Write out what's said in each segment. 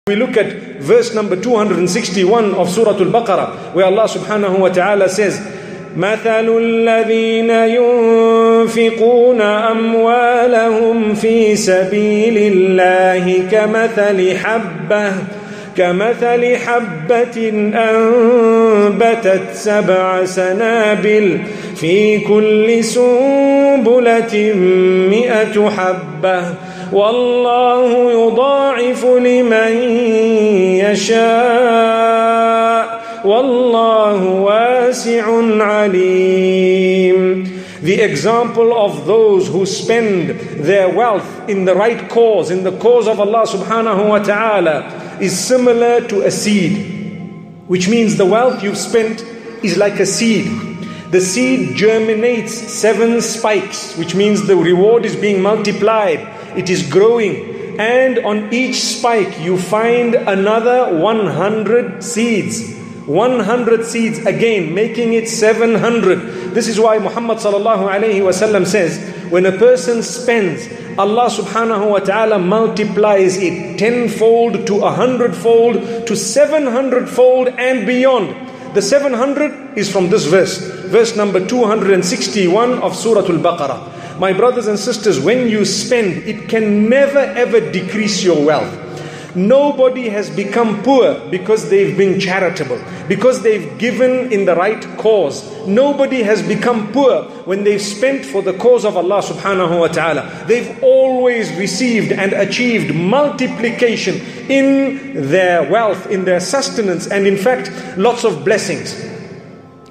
We look at verse number 261 of Surah Al-Baqarah, where Allah subhanahu wa ta'ala says, مَثَلُ الَّذِينَ يُنْفِقُونَ أَمْوَالَهُمْ فِي سَبِيلِ اللَّهِ كمثل حبة أنبتت 7 سنابل في كل سنبلة 100 حبة والله يضاعف لمن يشاء والله واسع عليم. The example of those who spend their wealth in the right cause, in the cause of Allah subhanahu wa ta'ala, is similar to a seed, which means the wealth you've spent is like a seed. The seed germinates 7 spikes, which means the reward is being multiplied. It is growing, and on each spike you find another 100 seeds. 100 seeds again, making it 700. This is why Muhammad sallallahu alayhi wasallam says, when a person spends, Allah subhanahu wa ta'ala multiplies it 10-fold to 100-fold to 700-fold and beyond. The 700 is from this verse number 261 of Surah Al-Baqarah. My brothers and sisters, when you spend, it can never ever decrease your wealth. Nobody has become poor because they've been charitable, because they've given in the right cause. Nobody has become poor when they've spent for the cause of Allah subhanahu wa ta'ala. They've always received and achieved multiplication in their wealth, in their sustenance, and in fact, lots of blessings.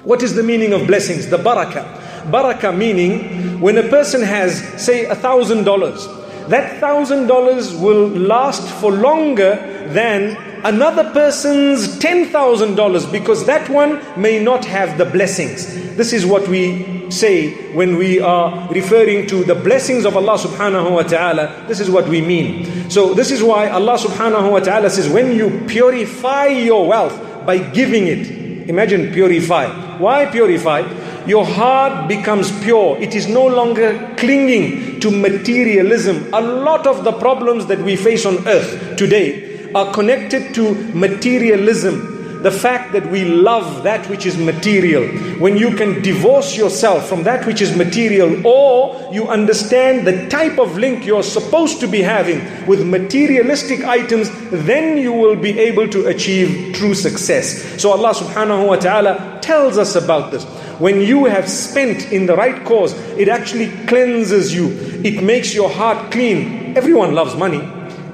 What is the meaning of blessings? The barakah. Barakah meaning, when a person has, say, $1,000, that $1,000 will last for longer than another person's $10,000, because that one may not have the blessings. This is what we say when we are referring to the blessings of Allah subhanahu wa ta'ala. This is what we mean. So this is why Allah subhanahu wa ta'ala says, when you purify your wealth by giving it, imagine purify. Why purify? Your heart becomes pure. It is no longer clinging to materialism. A lot of the problems that we face on earth today are connected to materialism. The fact that we love that which is material. When you can divorce yourself from that which is material, or you understand the type of link you're supposed to be having with materialistic items, then you will be able to achieve true success. So Allah subhanahu wa ta'ala tells us about this. When you have spent in the right cause, it actually cleanses you. It makes your heart clean. Everyone loves money.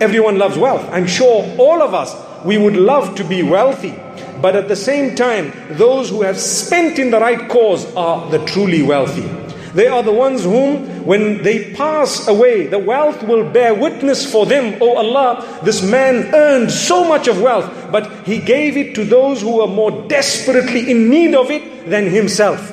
Everyone loves wealth. I'm sure all of us, we would love to be wealthy. But at the same time, those who have spent in the right cause are the truly wealthy. They are the ones whom, when they pass away, the wealth will bear witness for them. Oh Allah, this man earned so much of wealth, but he gave it to those who were more desperately in need of it than himself.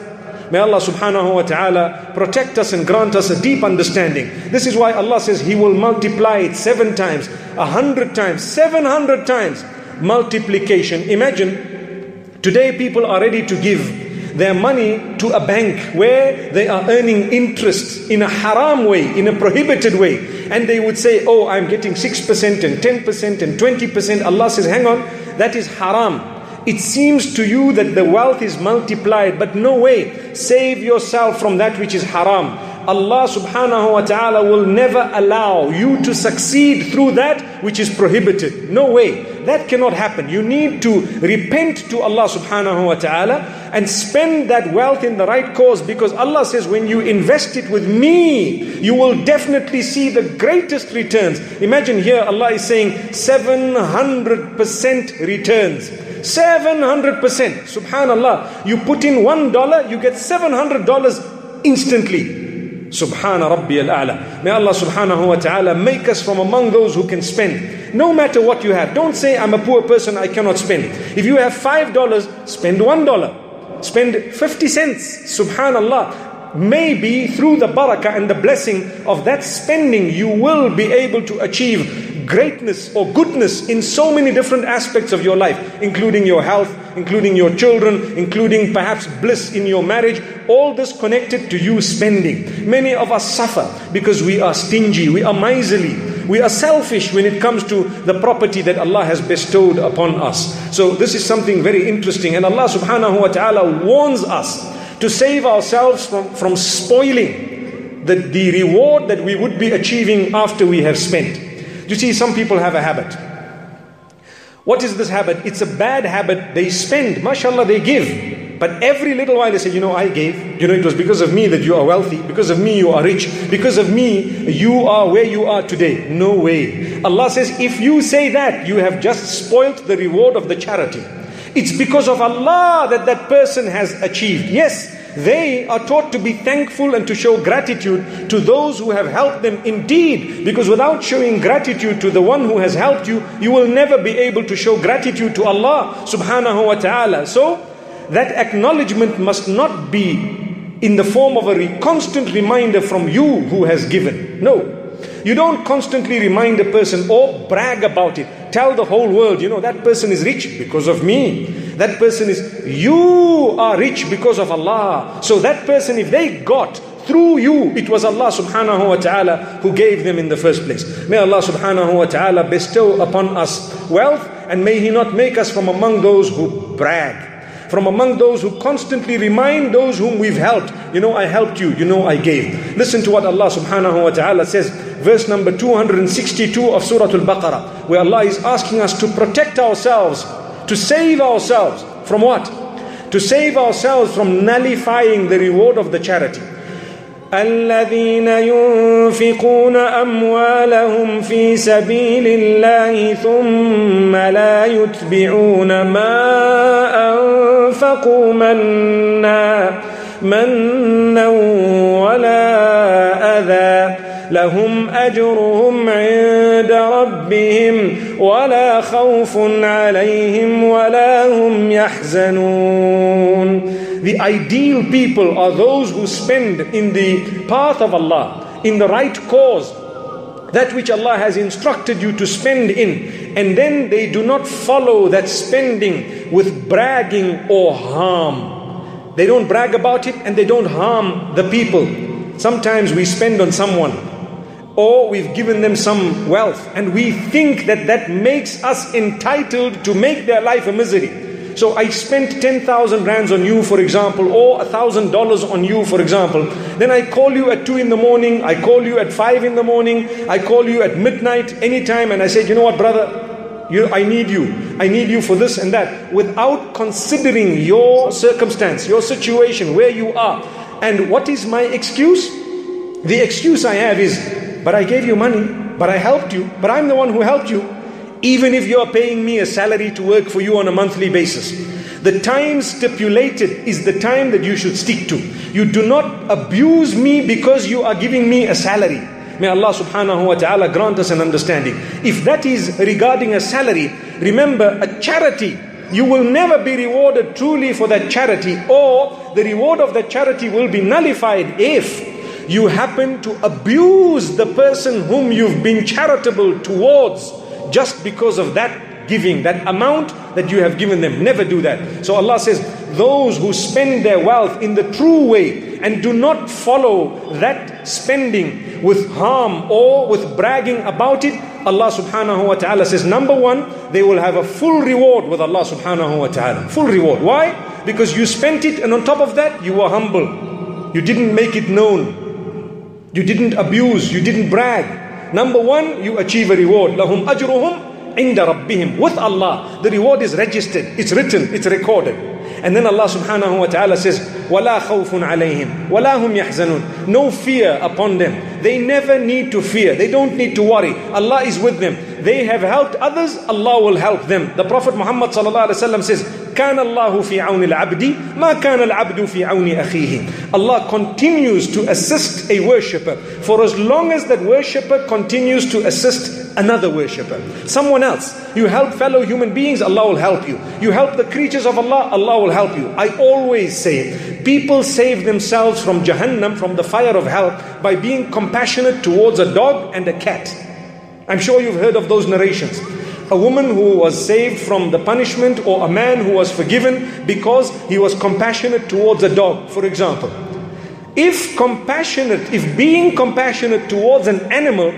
May Allah subhanahu wa ta'ala protect us and grant us a deep understanding. This is why Allah says He will multiply it 7 times, 100 times, 700 times. Multiplication. Imagine, today people are ready to give their money to a bank where they are earning interest in a haram way, in a prohibited way. And they would say, oh, I'm getting 6% and 10% and 20%. Allah says, hang on, that is haram. It seems to you that the wealth is multiplied, but no way. Save yourself from that which is haram. Allah subhanahu wa ta'ala will never allow you to succeed through that which is prohibited. No way. That cannot happen. You need to repent to Allah subhanahu wa ta'ala and spend that wealth in the right cause, because Allah says when you invest it with me, you will definitely see the greatest returns. Imagine here Allah is saying 700% returns. 700%. Subhanallah. You put in $1, you get $700 instantly. Subhana Rabbi al-A'la. May Allah subhanahu wa ta'ala make us from among those who can spend. No matter what you have. Don't say, I'm a poor person, I cannot spend. If you have $5, spend $1. Spend 50 cents. Subhanallah. Maybe through the barakah and the blessing of that spending, you will be able to achieve greatness or goodness in so many different aspects of your life, including your health, including your children, including perhaps bliss in your marriage. All this connected to you spending. Many of us suffer because we are stingy, we are miserly. We are selfish when it comes to the property that Allah has bestowed upon us. So this is something very interesting. And Allah subhanahu wa ta'ala warns us to save ourselves from spoiling the reward that we would be achieving after we have spent. You see, some people have a habit. What is this habit? It's a bad habit. They spend, mashallah, they give. But every little while they say, I gave. It was because of me that you are wealthy. Because of me you are rich. Because of me you are where you are today. No way. Allah says, if you say that, you have just spoilt the reward of the charity. It's because of Allah that that person has achieved. Yes, they are taught to be thankful and to show gratitude to those who have helped them indeed. Because without showing gratitude to the one who has helped you, you will never be able to show gratitude to Allah subhanahu wa ta'ala. So, that acknowledgement must not be in the form of a constant reminder from you who has given. No. You don't constantly remind a person or brag about it. Tell the whole world, that person is rich because of me. That person you are rich because of Allah. So that person, if they got through you, it was Allah subhanahu wa ta'ala who gave them in the first place. May Allah subhanahu wa ta'ala bestow upon us wealth, and may He not make us from among those who brag. From among those who constantly remind those whom we've helped. I helped you. I gave. Listen to what Allah subhanahu wa ta'ala says. Verse number 262 of Surah Al-Baqarah. Where Allah is asking us to protect ourselves. To save ourselves. From what? To save ourselves from nullifying the reward of the charity. الذين ينفقون أموالهم في سبيل الله ثم لا يتبعون ما أنفقوا منا ولا أذى لهم أجرهم عند ربهم ولا خوف عليهم ولا هم يحزنون. The ideal people are those who spend in the path of Allah, in the right cause, that which Allah has instructed you to spend in, and then they do not follow that spending with bragging or harm. They don't brag about it and they don't harm the people. Sometimes we spend on someone, or we've given them some wealth, and we think that that makes us entitled to make their life a misery. So I spent 10,000 rands on you, for example, or $1,000 on you, for example. Then I call you at 2 in the morning, I call you at 5 in the morning, I call you at midnight, anytime, and I say, what, brother, I need you for this and that, without considering your circumstance, your situation, where you are. And what is my excuse? The excuse I have is, but I gave you money, but I helped you, but I'm the one who helped you. Even if you are paying me a salary to work for you on a monthly basis, the time stipulated is the time that you should stick to. You do not abuse me because you are giving me a salary. May Allah subhanahu wa ta'ala grant us an understanding. If that is regarding a salary, remember, a charity, you will never be rewarded truly for that charity, or the reward of that charity will be nullified if you happen to abuse the person whom you've been charitable towards, just because of that giving, that amount that you have given them. Never do that. So Allah says, those who spend their wealth in the true way and do not follow that spending with harm or with bragging about it, Allah subhanahu wa ta'ala says, number one, they will have a full reward with Allah subhanahu wa ta'ala. Full reward. Why? Because you spent it, and on top of that, you were humble. You didn't make it known. You didn't abuse. You didn't brag. Number one, you achieve a reward. لَهُمْ أَجْرُهُمْ عِنْدَ رَبِّهِمْ. With Allah, the reward is registered, it's written, it's recorded. And then Allah subhanahu wa ta'ala says, وَلَا خَوْفٌ عَلَيْهِمْ وَلَا هُمْ يَحْزَنُونَ. No fear upon them. They never need to fear. They don't need to worry. Allah is with them. They have helped others, Allah will help them. The Prophet Muhammad sallallahu alaihi wasallam says, كان الله في عون العبد ما كان العبد في عون أخيه. Allah continues to assist a worshipper for as long as that worshipper continues to assist another worshipper, someone else. You help fellow human beings, Allah will help you. You help the creatures of Allah, Allah will help you. I always say, people save themselves from Jahannam, from the fire of hell, by being compassionate towards a dog and a cat. I'm sure you've heard of those narrations. A woman who was saved from the punishment, or a man who was forgiven because he was compassionate towards a dog, for example. If being compassionate towards an animal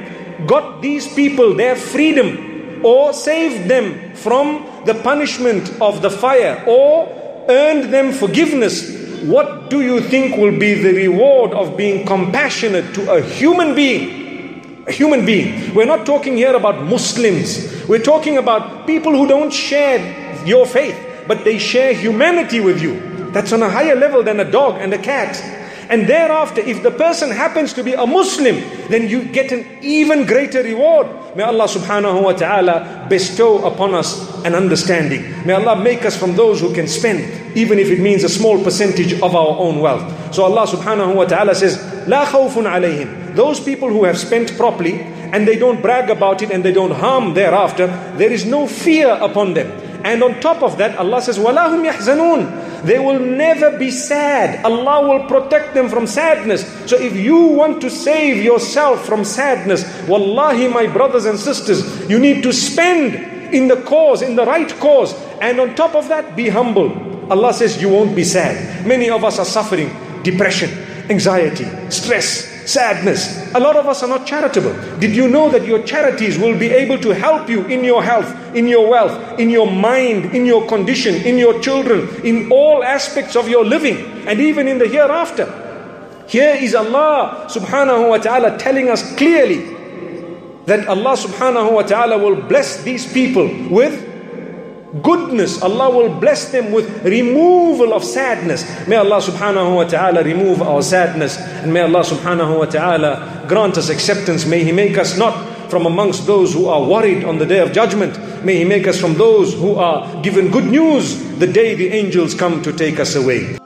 got these people their freedom, or saved them from the punishment of the fire, or earned them forgiveness, what do you think will be the reward of being compassionate to a human being? A human being. We're not talking here about Muslims. We're talking about people who don't share your faith, but they share humanity with you. That's on a higher level than a dog and a cat. And thereafter, if the person happens to be a Muslim, then you get an even greater reward. May Allah subhanahu wa ta'ala bestow upon us an understanding. May Allah make us from those who can spend, even if it means a small percentage of our own wealth. So Allah subhanahu wa ta'ala says, La khawfun alayhim. Those people who have spent properly, and they don't brag about it, and they don't harm thereafter, there is no fear upon them. And on top of that, Allah says, وَلَا هُمْ يَحْزَنُونَ. They will never be sad. Allah will protect them from sadness. So if you want to save yourself from sadness, wallahi, my brothers and sisters, you need to spend in the cause, in the right cause. And on top of that, be humble. Allah says you won't be sad. Many of us are suffering depression, anxiety, stress, sadness. A lot of us are not charitable. Did you know that your charities will be able to help you in your health, in your wealth, in your mind, in your condition, in your children, in all aspects of your living, and even in the hereafter? Here is Allah subhanahu wa ta'ala telling us clearly that Allah subhanahu wa ta'ala will bless these people with goodness. Allah will bless them with removal of sadness. May Allah subhanahu wa ta'ala remove our sadness, and may Allah subhanahu wa ta'ala grant us acceptance. May He make us not from amongst those who are worried on the day of judgment. May He make us from those who are given good news the day the angels come to take us away.